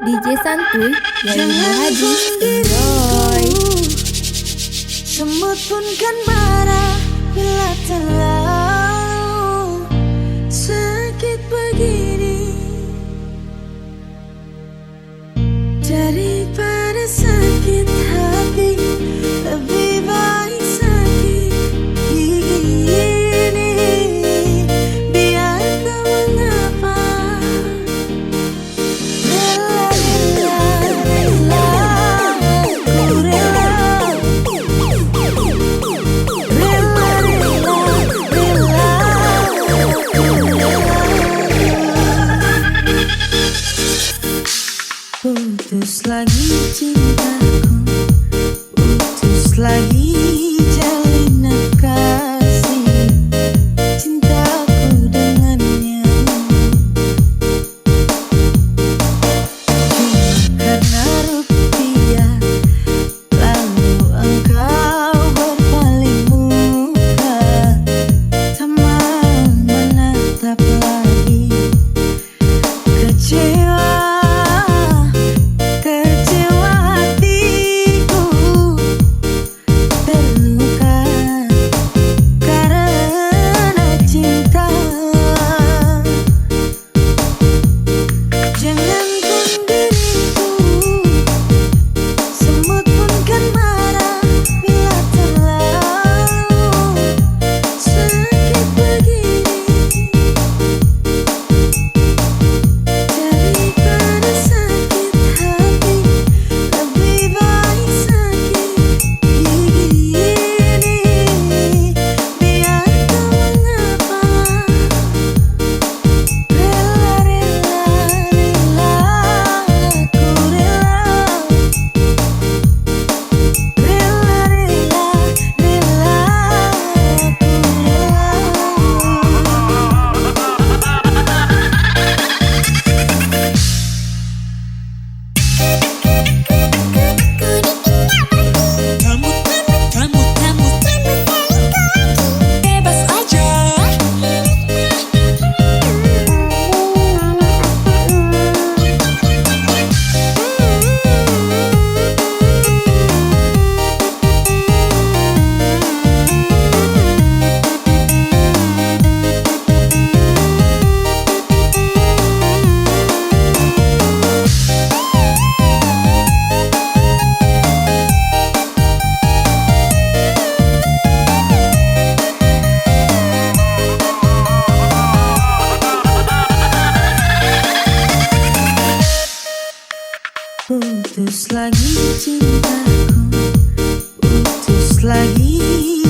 DJ Santuy yang hadis enjoy. Semut pun kan marah bila terlalu sakit begini. Daripada sakit hati, lebih baik sakit gigi ini. Biar tak mengapa. Rela, rela, rela, ku rela. Rela, rela, rela, ku rela. Putus lagi cintaku, putus lagi jalinan kasih cintaku dengannya. Cuma karena rupiah, lalu engkau berpaling muka, tak mau menatap lagi. Kecewa, kecewa hatiku, terluka karena cinta. Jangan pun diriku, semut pun kan marah bila terlalu sakit begini. Daripada sakit hati, lebih baik sakit gigi ini. Biar tak mengapa. Rela, rela, rela, ku rela. Rela, rela, rela, ku bebas aja. Putus lagi cintaku, putus lagi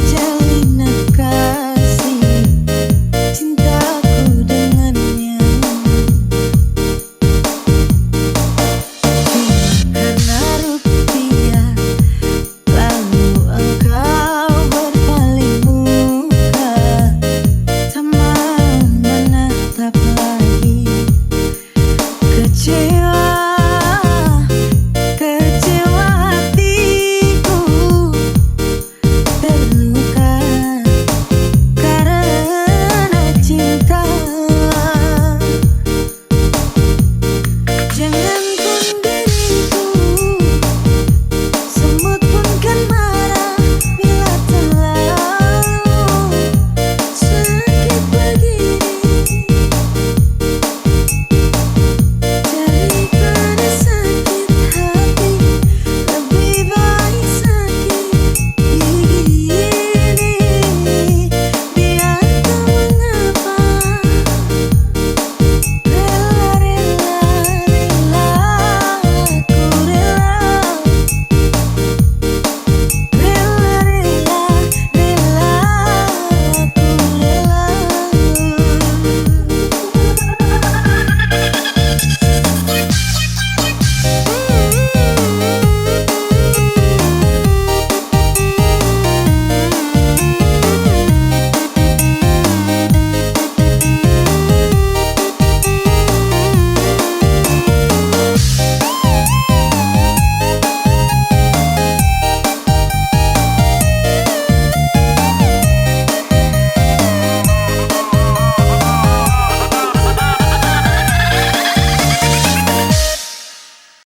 jalinan kasih cintaku dengannya. Cuma karena rupiah, lalu engkau berpaling muka, tak mau menatap lagi. Kecewa,